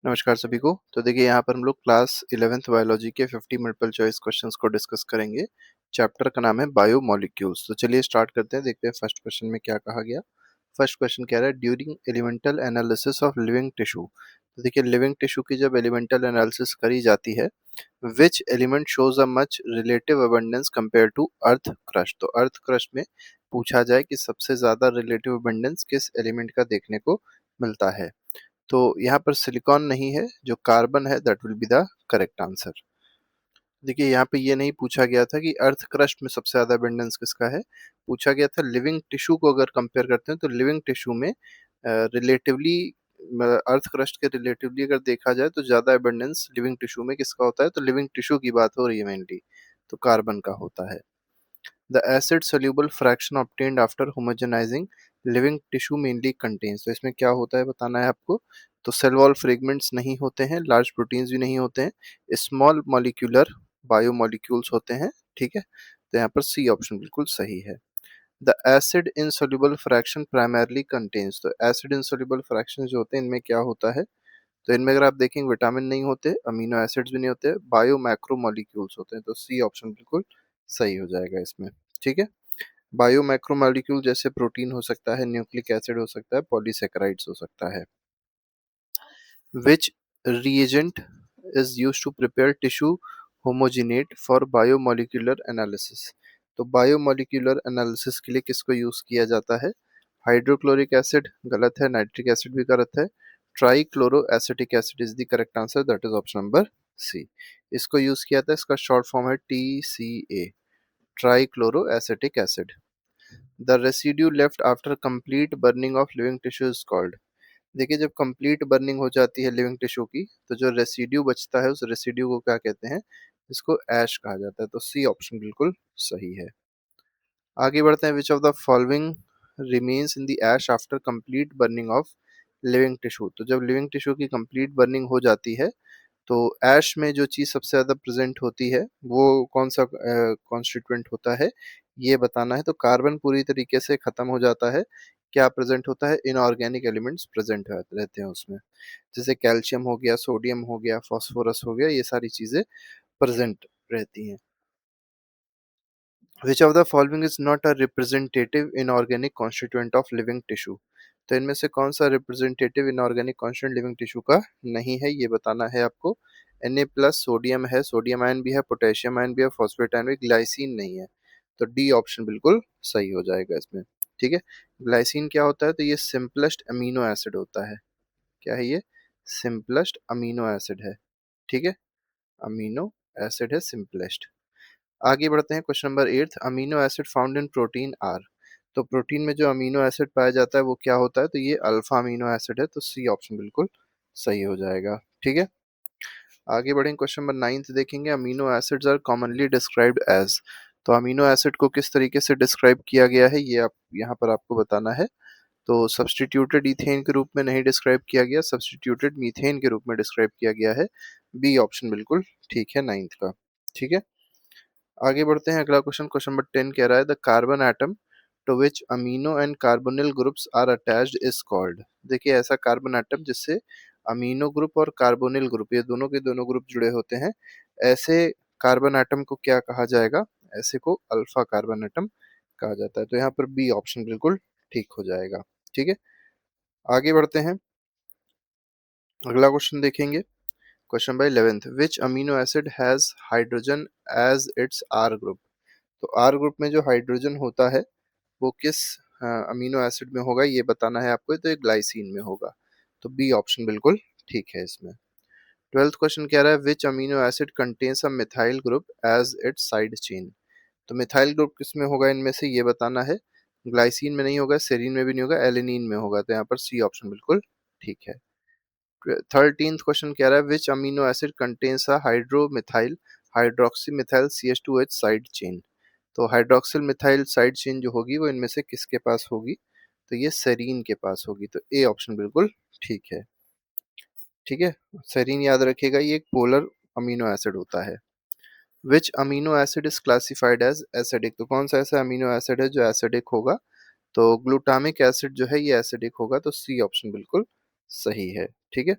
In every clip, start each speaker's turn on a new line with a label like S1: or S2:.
S1: नमस्कार सभी को। तो देखिए यहाँ पर हम लोग क्लास 11th बायोलॉजी के 50 मल्टीपल चॉइस क्वेश्चंस को डिस्कस करेंगे। चैप्टर का नाम है बायोमोलिक्यूल्स। तो चलिए स्टार्ट करते हैं, देखते हैं फर्स्ट क्वेश्चन में क्या कहा गया। फर्स्ट क्वेश्चन कह रहा है during elemental analysis of living tissue. तो देखिए लिविंग टिश्यू की जब एलिमेंटल एनालिसिस करी जाती है, which element shows a much relative abundance compare to earth crust. तो अर्थ क्रस्ट में पूछा जाए कि सबसे ज्यादा रिलेटिव अबंडेंस किस एलिमेंट का देखने को मिलता है। तो यहाँ पर सिलिकॉन नहीं है, जो कार्बन है that will be the correct answer. देखिए यहाँ पे ये नहीं पूछा गया था कि अर्थ क्रस्ट में सबसे ज्यादा अबंडेंस किसका है, पूछा गया था लिविंग टिश्यू को अगर कंपेयर करते हैं तो लिविंग टिश्यू में रिलेटिवली अर्थ क्रस्ट के रिलेटिवली अगर देखा जाए तो ज्यादा अबंडेंस लिविंग टिश्यू में किसका होता है, तो लिविंग टिश्यू की बात हो रही है मेनली, तो कार्बन का होता है। The acid soluble fraction obtained after homogenising living tissue mainly contains. तो इसमें क्या होता है बताना है आपको। तो सेल वॉल फ्रेगमेंट्स नहीं होते हैं, लार्ज प्रोटीन्स भी नहीं होते हैं, स्मॉल मॉलिक्यूलर बायोमोलिक्यूल्स होते हैं। ठीक है, तो यहाँ पर सी ऑप्शन बिल्कुल सही है। The acid insoluble fraction primarily contains. तो एसिड इनसोल्यूबल फ्रैक्शन जो होते हैं इनमें क्या होता है, तो इनमें अगर आप देखेंगे विटामिन नहीं होते, अमीनो एसिड्स भी नहीं होते, बायो मैक्रो मॉलिक्यूल्स होते हैं। तो सी ऑप्शन बिल्कुल सही हो जाएगा इसमें। ठीक है, बायो मैक्रोमोलिक्यूल जैसे प्रोटीन हो सकता है, न्यूक्लिक एसिड हो सकता है, पॉलीसेकेराइड्स हो सकता है। विच reagent is used to prepare tissue homogenate for biomolecular analysis। तो बायोमोलिकुलर एनालिसिस के लिए किसको यूज किया जाता है, हाइड्रोक्लोरिक एसिड गलत है, नाइट्रिक एसिड भी गलत है, trichloroacetic acid is the correct answer, that is option number C. इसको यूज किया था, इसका शॉर्ट फॉर्म है TCA, trichloroacetic acid. The residue left after complete burning of living tissue is called. देखिए जब complete burning हो जाती है लिविंग टिश्यू की, तो जो रेसिड्यू बचता है उस रेसिड्यू को क्या कहते हैं, इसको ऐश कहा जाता है। तो सी ऑप्शन बिल्कुल सही है। आगे बढ़ते हैं, which of the following remains in the ash after complete burning of living tissue. तो जब लिविंग टिश्यू की कंप्लीट बर्निंग हो जाती है, तो ऐश में जो चीज सबसे ज्यादा प्रेजेंट होती है वो कौन सा कॉन्स्टिट्यूएंट होता है, ये बताना है। तो कार्बन पूरी तरीके से खत्म हो जाता है, क्या प्रेजेंट होता है, इनऑर्गेनिक एलिमेंट्स प्रेजेंट रहते हैं उसमें, जैसे कैल्शियम हो गया, सोडियम हो गया, फास्फोरस हो गया, ये सारी चीजें प्रेजेंट रहती हैं। Which of the following is not a representative inorganic constituent of living tissue. तो इनमें से कौन सा representative inorganic constituent living tissue का नहीं है, ये बताना है आपको। Na+ सोडियम है, सोडियम आयन भी है, पोटेशियम आयन भी है, फॉस्फेट आयन भी, ग्लाइसिन नहीं है। तो डी ऑप्शन बिल्कुल सही हो जाएगा इसमें। ठीक है, ग्लाइसिन क्या होता है, तो ये सिंपलेस्ट अमीनो एसिड होता है। क्या है ये, सिंपलेस्ट अमीनो एसिड है। ठीक है, अमीनो एसिड है सिंपलेस्ट। आगे बढ़ते हैं, question number 8, amino acid found in protein are. तो प्रोटीन में जो अमीनो एसिड पाया जाता है वो क्या होता है, तो ये अल्फा अमीनो एसिड है। तो सी ऑप्शन बिल्कुल सही हो जाएगा। ठीक है, आगे बढ़ेंगे, क्वेश्चन नंबर 9 देखेंगे, amino acids are commonly described as. तो अमीनो एसिड को किस तरीके से डिस्क्राइब किया गया है, ये आप यहाँ पर आपको बताना है। तो सब्सटीट्यूटेड इथेन के रूप में नहीं डिस्क्राइब किया गया, सब्सटीट्यूटेड मीथेन के रूप में डिस्क्राइब किया गया है। बी ऑप्शन बिल्कुल ठीक है 9th का। ठीक है, आगे बढ़ते हैं, अगला क्वेश्चन, क्वेश्चन नंबर 10 कह रहा है the carbon atom to which amino and carbonyl groups are attached is called. देखिए ऐसा कार्बन एटम जिससे अमीनो ग्रुप और कार्बोनिल ग्रुप ये दोनों के दोनों ग्रुप जुड़े होते हैं, ऐसे कार्बन एटम को क्या कहा जाएगा, ऐसे को अल्फा कार्बन एटम कहा जाता है। तो यहाँ पर बी ऑप्शन बिल्कुल ठीक हो जाएगा। ठीक है, आगे बढ़ते हैं, अगला क्वेश्चन देखेंगे, question by 11th, which amino acid has hydrogen as its R group. तो आर ग्रुप में जो हाइड्रोजन होता है वो किस अमीनो एसिड में होगा, ये बताना है आपको। तो ये ग्लाइसिन में होगा। तो बी ऑप्शन बिल्कुल ठीक है इसमें। 12th क्वेश्चन कह रहा है which amino acid contains a methyl group as its side chain. तो मिथाइल ग्रुप किस में होगा इनमें से, ये बताना है। ग्लाइसिन में नहीं होगा, सेरीन में भी नहीं होगा, एलिनिन में होगा। तो यहाँ पर सी ऑप्शन बिल्कुल ठीक है। 13th क्वेश्चन कह रहा है which amino acid contains a hydromethyl hydroxy methyl CH2H side chain. तो हाइड्रोक्सिल मिथाइल साइड चेन जो होगी वो इनमें से किसके पास होगी, तो ये सेरीन के पास होगी। तो ए ऑप्शन बिल्कुल ठीक है। ठीक है, सेरीन याद रखिएगा, ये एक पोलर अमीनो एसिड होता है। Which amino acid is classified as acidic. तो कौन सा ऐसा अमीनो एसिड है जो एसिडिक होगा, तो ग्लूटामिक एसिड जो है ये एसिडिक होगा। तो सी ऑप्शन बिल्कुल सही है। ठीक है।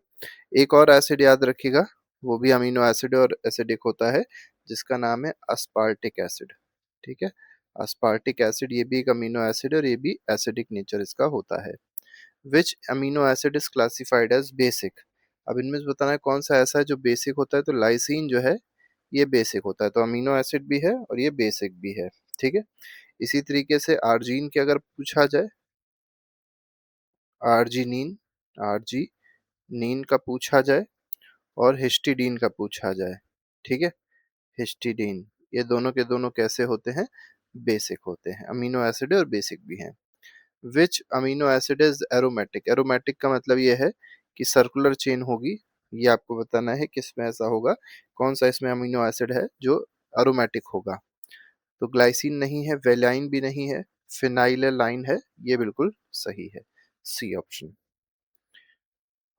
S1: एक और एसिड याद रखिएगा, वो भी अमीनो एसिड और एसिडिक होता है, जिसका नाम है अस्पार्टिक एसिड। ठीक है। अस्पार्टिक एसिड ये भी एक अमीनो एसिड और ये भी एसिडिक नेचर इसका होता है। Which amino acid is classified as basic. अब इनमें से बताना है कौन सा ऐसा है जो बेसिक होता है, तो लाइसिन जो है ये बेसिक होता है, तो अमीनो एसिड भी है और ये बेसिक भी है। ठीक है। इसी तरीके से आर्जीन की अगर पूछा जाए, आर्जिनिन, आर्जिनिन का पूछा जाए और हिस्टिडीन का पूछा जाए। ठीक है। हिस्टिडीन, ये दोनों के दोनों कैसे होते हैं, बेसिक होते हैं, अमीनो एसिड और बेसिक भी हैं। विच amino acid is aromatic. Aromatic का मतलब ये है कि सर्कुलर चेन होगी, ये आपको बताना है किसमें ऐसा होगा, कौन सा इसमें अमीनो एसिड है जो एरोमेटिक होगा। तो ग्लाइसिन नहीं है, वेलाइन भी नहीं है, फिनाइललाइन है, ये बिल्कुल सही है, सी ऑप्शन।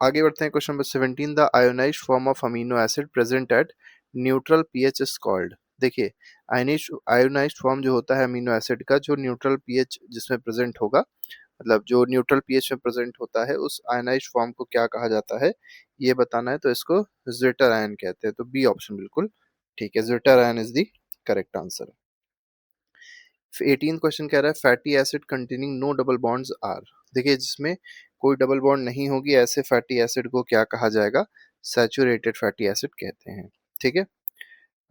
S1: आगे बढ़ते हैं, question number 17, the ionised form of amino acid present at neutral pH is called. देखिए, आयोनाइज्ड फॉर्म जो होता है अमीनो एसिड का, जो न्यूट्रल पीएच जिसमें प्रेजेंट होगा, मतलब जो न्यूट्रल पीएच में प्रेजेंट होता है, उस आयनाइज्ड फॉर्म को क्या कहा जाता है, ये बताना है, तो इसको ज्विटर आयन कहते हैं, तो बी ऑप्शन बिल्कुल ठीक है, zwitterion is the correct answer. 18 question कह रहा है fatty acid containing no double bonds are. देखिए, जिसमें कोई डबल बॉन्ड नहीं होगी ऐसे फैटी एसिड को क्या कहा जाएगा, सैचुरेटेड फैटी एसिड कहते हैं। ठीक है।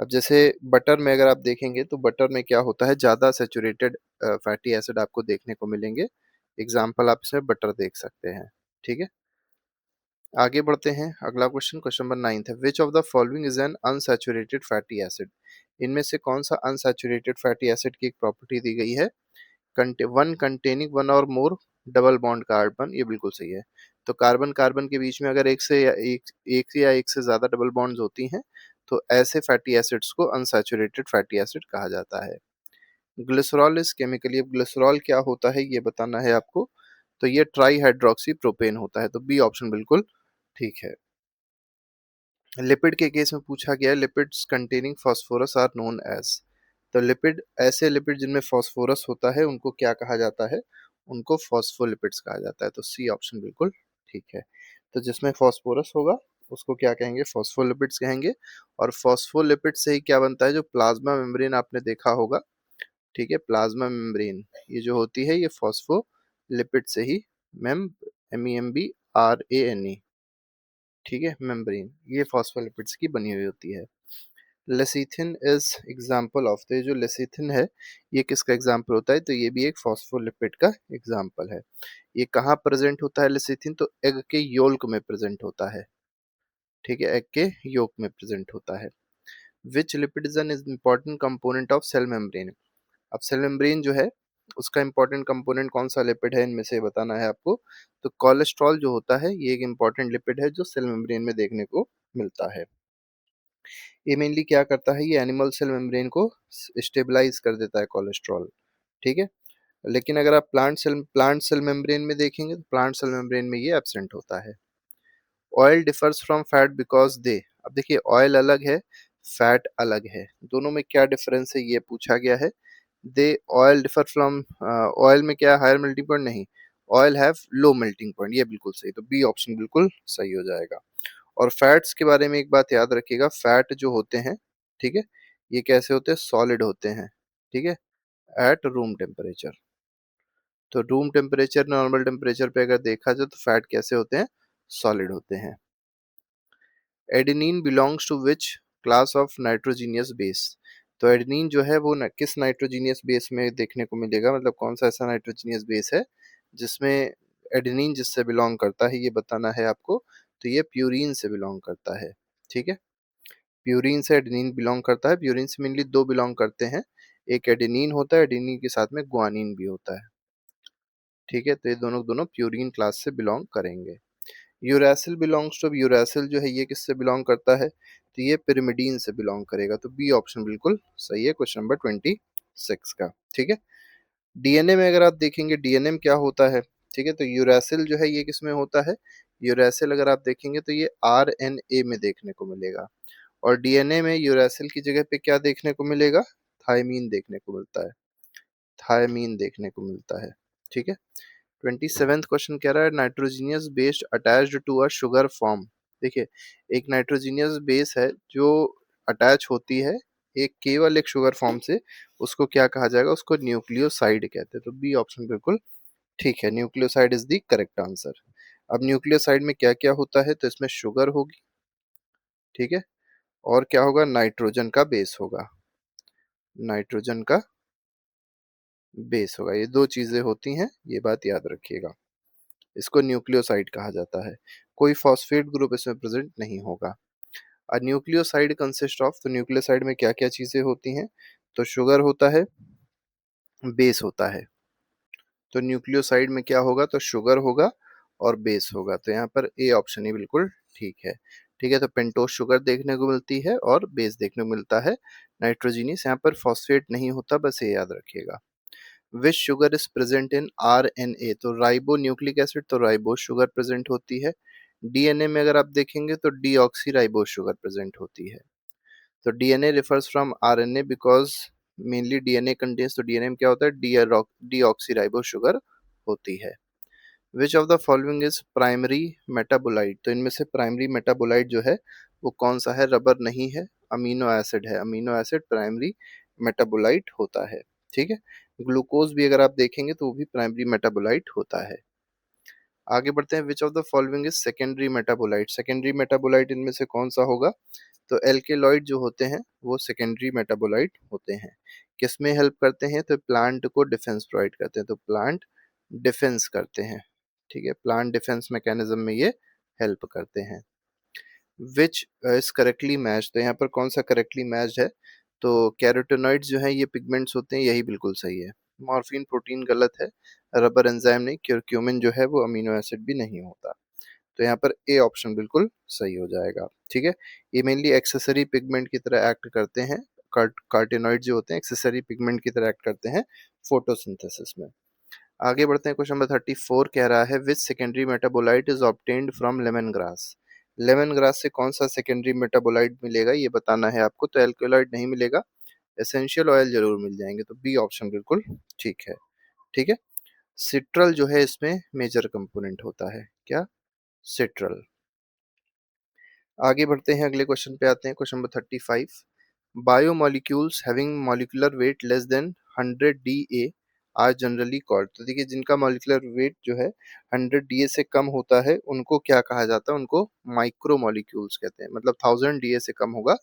S1: अब जैसे बटर में अगर आप देखेंगे तो बटर में क्या होता है, ज्यादा सैचुरेटेड फैटी एसिड आपको देखने को मिलेंगे। एग्जाम्पल आप इसमें बटर देख सकते हैं। ठीक है। आगे बढ़ते हैं, अगला क्वेश्चन, क्वेश्चन नंबर 9 है, विच of the following is an unsaturated fatty acid. इनमें से कौन सा अनसैचुरेटेड फैटी एसिड की एक प्रॉपर्टी दी गई है, वन कंटेनिंग वन और मोर डबल बॉन्ड कार्बन, ये बिल्कुल सही है। तो कार्बन कार्बन के बीच में अगर एक से ज्यादा डबल बॉन्ड्स होती हैं, तो ऐसे फैटी एसिड्स को अनसैचुरेटेड फैटी एसिड कहा जाता है। ग्लिसरॉल इज केमिकली, अब ग्लिसरॉल क्या होता है ये बताना है आपको, तो ये ट्राई हाइड्रोक्सी प्रोपेन होता है, तो बी ऑप्शन बिल्कुल ठीक है। लिपिड के केस में पूछा गया है, lipids containing phosphorus are known as. तो लिपिड, ऐसे लिपिड जिनमें फास्फोरस होता है उनको क्या कहा जाता है, उनको फॉस्फोलिपिड्स कहा जाता है, तो सी ऑप्शन बिल्कुल ठीक है। तो जिसमें फास्फोरस होगा उसको क्या कहेंगे, फॉस्फोलिपिड्स कहेंगे। और फॉस्फोलिपिड से ही क्या बनता है, जो प्लाज्मा मेम्ब्रेन आपने देखा होगा, ठीक है, प्लाज्मा मेम्ब्रेन ये जो होती है ये फॉस्फोलिपिड से ही, मेम, MEMBRANE, ठीक है, मेम्ब्रेन, ये फॉस्फोलिपिड्स की बनी हुई होती है। लेसिथिन इज एग्जाम्पल ऑफ, तो ये जो लेसिथिन है ये किसका एग्जाम्पल होता है, तो ये भी एक फॉस्फोलिपिड का एग्जाम्पल है। ये कहाँ प्रेजेंट होता है लेसिथिन, तो एग के योल्क में प्रेजेंट होता है। ठीक है, एग के योक में प्रेजेंट होता है। Which lipid is an important component of cell membrane. अब सेल मेम्ब्रेन जो है उसका इंपॉर्टेंट कंपोनेंट कौन सा लिपिड है, इनमें से बताना है आपको। तो कोलेस्ट्रॉल जो होता है ये एक इंपॉर्टेंट लिपिड है जो सेल मेम्ब्रेन में देखने को मिलता है। ये मेनली क्या करता है, ये एनिमल सेल मेम्ब्रेन को स्टेबलाइज कर देता है कोलेस्ट्रॉल। ठीक है। लेकिन अगर आप प्लांट सेल मेम्ब्रेन में देखेंगे तो प्लांट सेल मेम्ब्रेन में ये एब्सेंट होता है। Oil differs from fat because they. अब देखिए, ऑयल अलग है, फैट अलग है, दोनों में क्या डिफरेंस है ये पूछा गया है। दे, ऑयल डिफर फ्रॉम, ऑयल में क्या हायर मेल्टिंग पॉइंट, नहीं, oil have low melting point, ये बिल्कुल सही, तो बी ऑप्शन बिल्कुल सही हो जाएगा। और फैट्स के बारे में एक बात याद रखिएगा, फैट जो होते हैं, ठीक है, ये कैसे होते हैं, सॉलिड होते हैं। ठीक है, एट रूम टेम्परेचर। तो रूम टेम्परेचर, नॉर्मल टेम्परेचर पे अगर देखा जाए तो फैट कैसे होते हैं, सॉलिड होते हैं। Adenine belongs to which class of nitrogenous base. तो एडेनिन जो है वो किस नाइट्रोजीनियस बेस में देखने को मिलेगा, मतलब कौन सा ऐसा नाइट्रोजीनियस बेस है जिसमें एडेनिन जिससे बिलोंग करता है, ये बताना है आपको। तो ये प्यूरिन से बिलोंग करता है। ठीक है, प्यूरिन से एडेनिन बिलोंग करता है। प्यूरिन से मेनली दो बिलोंग करते हैं, एक एडेनिन होता है, एडेनिन के साथ में ग्वानिन भी होता है। ठीक है, तो ये दोनों दोनों प्यूरिन क्लास से बिलोंग करेंगे। यूरासिल बिलोंग्स टू, यूरासिल जो है ये किससे बिलोंग करता है, तो ये पिरिमिडीन से बिलोंग करेगा, तो बी ऑप्शन बिल्कुल सही है, क्वेश्चन नंबर 26 का। ठीक है। डीएनए में अगर आप देखेंगे, डीएनए में क्या होता है, ठीक है, तो यूरासिल जो है ये किस में होता है, यूरासिल अगर आप देखेंगे तो ये आरएनए में देखने को मिलेगा। और डीएनए में यूरासिल की जगह पे क्या देखने को मिलेगा, थायमीन देखने को मिलता है, थायमीन देखने को मिलता है। ठीक है। 27th क्वेश्चन कह रहा है nitrogenous base attached to a sugar form. देखिए, एक नाइट्रोजीनियस बेस है जो अटैच होती है एक केवल एक शुगर फॉर्म से, उसको क्या कहा जाएगा? उसको न्यूक्लियोसाइड कहते हैं। तो बी ऑप्शन बिल्कुल ठीक है, nucleoside is the correct answer. अब न्यूक्लियोसाइड में क्या क्या होता है? तो इसमें शुगर होगी, ठीक है, और क्या होगा? नाइट्रोजन का बेस होगा, नाइट्रोजन का बेस होगा। ये दो चीजें होती हैं, ये बात याद रखिएगा। इसको न्यूक्लियोसाइड कहा जाता है। कोई फॉस्फेट ग्रुप इसमें प्रेजेंट नहीं होगा। अ न्यूक्लियोसाइड कंसिस्ट ऑफ, तो न्यूक्लियोसाइड में क्या क्या चीजें होती हैं? तो शुगर होता है, बेस होता है। तो न्यूक्लियोसाइड में क्या होगा? तो शुगर होगा और बेस होगा। तो यहाँ पर ए ऑप्शन ही बिल्कुल ठीक है। ठीक है, तो पेंटोस शुगर देखने को मिलती है और बेस देखने को मिलता है नाइट्रोजीनियस। यहाँ पर फॉस्फेट नहीं होता, बस ये याद रखिएगा। Which sugar is present in RNA? तो राइबो न्यूक्लिक एसिड, तो राइबो शुगर प्रेजेंट होती है। डीएनए में अगर आप देखेंगे तो डीऑक्सी राइबो शुगर प्रेजेंट होती है। तो DNA refers from RNA because mainly DNA contains, तो डीएनए में क्या होता है? डीऑक्सी राइबो शुगर होती है। विच of the following is primary metabolite? तो इनमें से प्राइमरी मेटाबोलाइट जो है वो कौन सा है? रबर नहीं है, अमीनो एसिड है। अमीनो एसिड प्राइमरी मेटाबोलाइट होता है, ठीक है। ग्लूकोज भी अगर आप देखेंगे तो वो भी प्राइमरी मेटाबोलाइट होता है। आगे बढ़ते हैं। Which of the following is secondary metabolite? Secondary metabolite इनमें से कौन सा होगा? तो एल्केलॉइड जो होते हैं वो सेकेंडरी मेटाबोलाइट होते हैं। किसमें हेल्प करते हैं? तो प्लांट को डिफेंस प्रोवाइड करते हैं। तो प्लांट डिफेंस करते हैं, ठीक है, प्लांट डिफेंस मैकेनिज्म में ये हेल्प करते हैं। Which is correctly match? तो यहाँ पर कौन सा करेक्टली मैच है? तो कैरोटेनॉइड्स जो है ये पिगमेंट्स होते हैं, यही बिल्कुल सही है। मॉर्फिन प्रोटीन गलत है, रबर एंजाइम नहीं, क्यूरक्यूमिन जो है वो अमीनो एसिड भी नहीं होता। तो यहाँ पर ए ऑप्शन बिल्कुल सही हो जाएगा, ठीक है। ये मेनली एक्सेसरी पिगमेंट की तरह एक्ट करते हैं। कार्टिनॉइड जो होते हैं एक्सेसरी पिगमेंट की तरह एक्ट करते हैं फोटोसिंथेसिस में। आगे बढ़ते हैं। क्वेश्चन नंबर 34 कह रहा है which secondary metabolite is obtained from lemon grass? Lemon grass से कौन सा सेकेंडरी मेटाबोलाइट मिलेगा ये बताना है आपको। तो एल्कोलाइड नहीं मिलेगा, एसेंशियल ऑयल जरूर मिल जाएंगे। तो बी ऑप्शन बिल्कुल ठीक है, ठीक है। सिट्रल जो है इसमें मेजर कंपोनेंट होता है, क्या? सिट्रल। आगे बढ़ते हैं, अगले क्वेश्चन पे आते हैं। Question number 35। Biomolecules having molecular weight less than 100 DA are generally called? तो देखिए, जिनका मॉलिक्यूलर वेट जो है 100 डीए से कम होता है उनको क्या कहा जाता है? उनको माइक्रो मॉलिक्यूल्स कहते हैं। मतलब 1000 डीए से कम होगा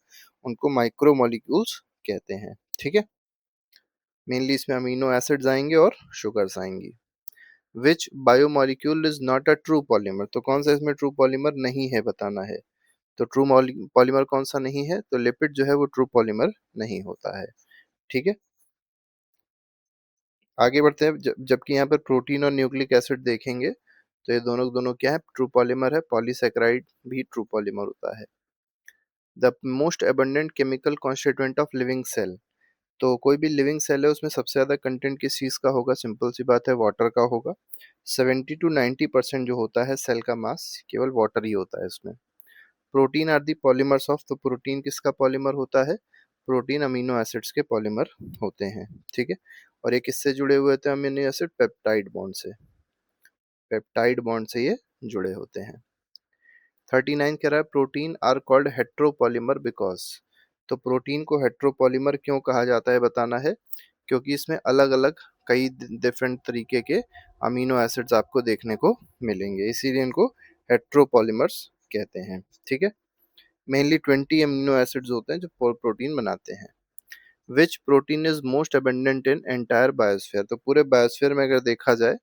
S1: उनको माइक्रो मॉलिक्यूल्स कहते हैं, ठीक है। मेनली इसमें अमीनो एसिड्स आएंगे और शुगर्स आएंगी। Which biomolecule is not a true polymer? तो कौन सा इसमें ट्रू पॉलीमर नहीं है बताना है। तो ट्रू पॉलीमर कौन सा नहीं है? तो लिपिड जो है वो ट्रू पॉलीमर नहीं होता है, ठीक है। आगे बढ़ते हैं। जबकि यहाँ पर प्रोटीन और न्यूक्लिक एसिड देखेंगे तो ये दोनों दोनों क्या है? ट्रू पॉलीमर है। पॉलीसेकेराइड भी ट्रू पॉलीमर होता है। The most abundant chemical constituent of living cell? तो कोई भी लिविंग सेल है उसमें सबसे ज्यादा कंटेंट किस चीज का होगा? सिंपल सी बात है, वाटर का होगा। 70 to 90% जो होता है सेल का मास केवल वाटर ही होता है इसमें। Protein are the polymers of, तो प्रोटीन किसका पॉलीमर होता है? प्रोटीन अमीनो एसिड्स के पॉलीमर होते हैं, ठीक है। और ये किससे जुड़े हुए थे अमीनो एसिड? पेप्टाइड बॉन्ड से। पेप्टाइड बॉन्ड से ये जुड़े होते हैं। 39 कह रहा है protein are called heteropolymer because? तो प्रोटीन को हेट्रोपॉलीमर क्यों कहा जाता है बताना है। क्योंकि इसमें अलग अलग कई डिफरेंट तरीके के अमीनो एसिड्स आपको देखने को मिलेंगे, इसीलिए इनको हेट्रोपॉलीमर्स कहते हैं, ठीक है। मेनली 20 अमीनो एसिड्स होते हैं जो प्रोटीन बनाते हैं। Which protein is most abundant in entire biosphere? तो पूरे बायोस्फीयर में अगर देखा जाए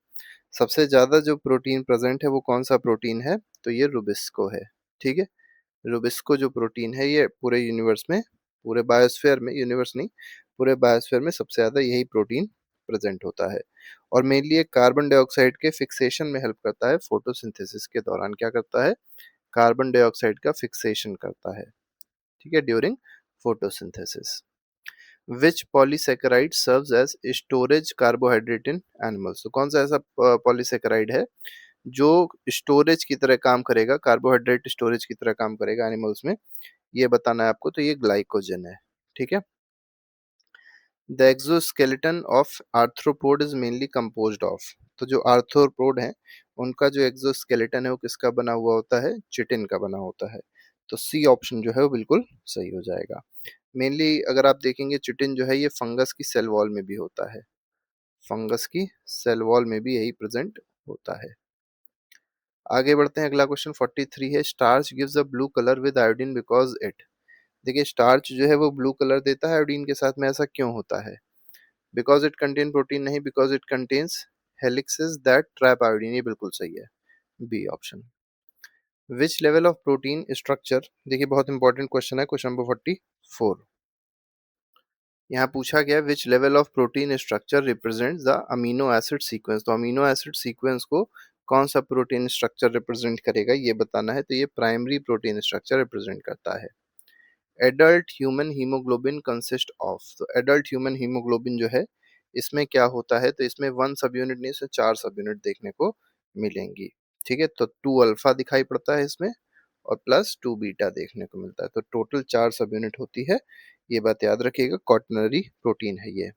S1: सबसे ज्यादा जो प्रोटीन प्रेजेंट है वो कौन सा प्रोटीन है? तो ये रुबिस्को है, ठीक है। रुबिस्को जो प्रोटीन है ये पूरे यूनिवर्स में, पूरे बायोस्फीयर में, यूनिवर्स नहीं, पूरे बायोस्फीयर में सबसे ज्यादा यही प्रोटीन प्रेजेंट होता है। और मेनली ये कार्बन डाइऑक्साइड के फिक्सेशन में हेल्प करता है। फोटोसिंथेसिस के दौरान क्या करता है? कार्बन डाइऑक्साइड का फिक्सेशन करता है, ठीक है, during photosynthesis. Which polysaccharide serves as storage carbohydrate in animals? तो कौन सा ऐसा पॉलीसेकेराइड है जो स्टोरेज की तरह काम करेगा, कार्बोहाइड्रेट स्टोरेज की तरह काम करेगा एनिमल्स में? ये बताना है आपको। तो ये ग्लाइकोजन है, ठीक है। The exoskeleton of arthropod is mainly composed of. तो जो आर्थ्रोपोड हैं उनका जो एक्सोस्केलेटन है वो किसका बना हुआ होता है? चिटिन का बना होता है। तो सी ऑप्शन जो है वो बिल्कुल सही हो जाएगा। मेनली अगर आप देखेंगे चिटिन जो है ये फंगस की सेल वॉल में भी होता है। फंगस की सेल वॉल में भी यही प्रेजेंट होता है। आगे बढ़ते हैं, अगला क्वेश्चन 43 है, starch gives a blue colour with iodine because it. देखिए स्टार्च जो है वो ब्लू कलर देता है आयोडीन के साथ में, ऐसा क्यों होता है? बिकॉज इट कंटेन प्रोटीन नहीं, because it contains helices that trap iodine, ये बिल्कुल सही है, B option. Which level of protein structure, देखिए बहुत इंपॉर्टेंट क्वेश्चन है, क्वेश्चन नंबर 44। यहाँ पूछा गया which level of protein structure represent the amino acid sequence. तो अमीनो एसिड सीक्वेंस को कौन सा प्रोटीन स्ट्रक्चर रिप्रेजेंट करेगा ये बताना है। तो ये प्राइमरी प्रोटीन स्ट्रक्चर रिप्रेजेंट करता है। Adult human haemoglobin consist of. तो एडल्ट ह्यूमन हीमोग्लोबिन जो है इसमें क्या होता है? तो इसमें 1 सब यूनिट नहीं, इसमें 4 सब यूनिट देखने को मिलेंगी। ठीक है, तो 2 अल्फा दिखाई पड़ता है इसमें और प्लस 2 बीटा देखने को मिलता है, तो टोटल 4 सब यूनिट होती है। ये बात याद रखिएगा, क्वाटरनरी प्रोटीन है ये।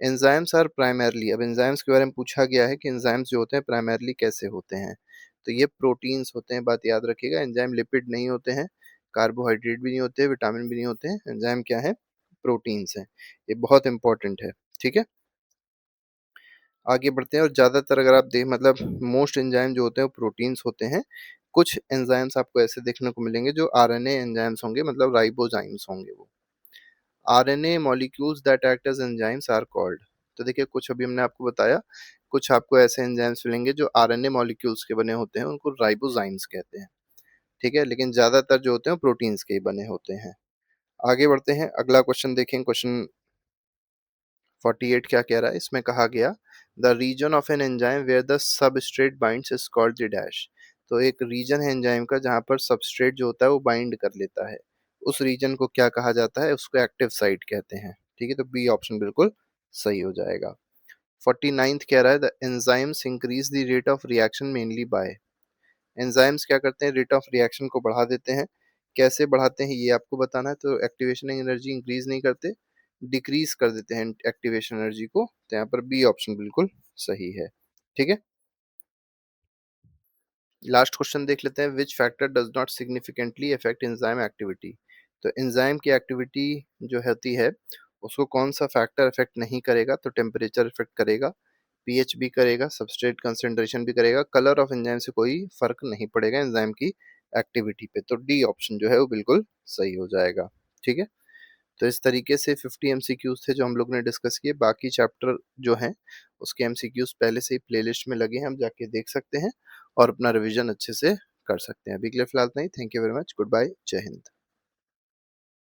S1: एंजाइम्स आर प्राइमरली, अब एंजाइम्स के बारे में पूछा गया है कि एंजाइम्स जो होते हैं प्राइमरली कैसे होते हैं। तो ये प्रोटीन्स होते हैं, बात याद रखिएगा। एंजाइम लिपिड नहीं होते हैं, कार्बोहाइड्रेट भी नहीं होते, विटामिन भी नहीं होते हैं। एंजाइम क्या है? प्रोटीन्स हैं। ये बहुत इंपॉर्टेंट है। ठीक है, आगे बढ़ते हैं। और ज़्यादातर अगर आप देख मतलब मोस्ट एंजाइम जो होते हैं वो प्रोटीन्स होते हैं। कुछ एंजाइम्स आपको ऐसे देखने को मिलेंगे जो आरएनए एंजाइम्स होंगे, मतलब राइबोजाइम्स होंगे वो। RNA molecules that act as enzymes are called. तो देखिए कुछ अभी हमने आपको बताया, कुछ आपको ऐसे एंजाइम्स मिलेंगे जो आरएनए मॉलिक्यूल्स के बने होते हैं, उनको राइबोजाइम्स कहते हैं। ठीक है, लेकिन ज्यादातर जो होते हैं प्रोटीन्स के ही बने होते हैं। आगे बढ़ते हैं, अगला क्वेश्चन देखें, क्वेश्चन 48 क्या कह रहा है? इसमें कहा गया the region of an enzyme where the substrate binds is called the dash. तो एक रीजन है एंजाइम का जहां पर सबस्ट्रेट जो होता है वो बाइंड कर लेता है, उस रीजन को क्या कहा जाता है? उसको एक्टिव साइट कहते हैं। ठीक है, तो बी ऑप्शन बिल्कुल सही हो जाएगा। 49th कह रहा है the enzymes increase the rate of reaction mainly by. Enzymes क्या करते हैं? रेट ऑफ रिएक्शन को बढ़ा देते हैं। कैसे बढ़ाते हैं ये आपको बताना है। तो एक्टिवेशन एनर्जी इंक्रीज नहीं करते, डिक्रीज कर देते हैं एक्टिवेशन एनर्जी को। तो यहाँ पर बी ऑप्शन बिल्कुल सही है। ठीक है, लास्ट क्वेश्चन देख लेते हैं, which factor does not significantly affect enzyme activity. तो एंजाइम की एक्टिविटी जो होती है उसको कौन सा फैक्टर अफेक्ट नहीं करेगा? तो टेम्परेचर अफेक्ट करेगा, पीएच भी करेगा, सबस्ट्रेट कंसंट्रेशन भी करेगा, कलर ऑफ एंजाइम से कोई फर्क नहीं पड़ेगा एंजाइम की एक्टिविटी पे। तो डी ऑप्शन जो है वो बिल्कुल सही हो जाएगा। ठीक है, तो इस तरीके से 50 एमसीक्यूज थे जो हम लोग ने डिस्कस किए। बाकी चैप्टर जो हैं उसके एमसीक्यूज पहले से ही प्लेलिस्ट में लगे हैं, हम जाके देख सकते हैं और अपना रिवीजन अच्छे से कर सकते हैं। अभी के लिए फिलहाल नहीं, thank you very much, good bye, जय हिंद।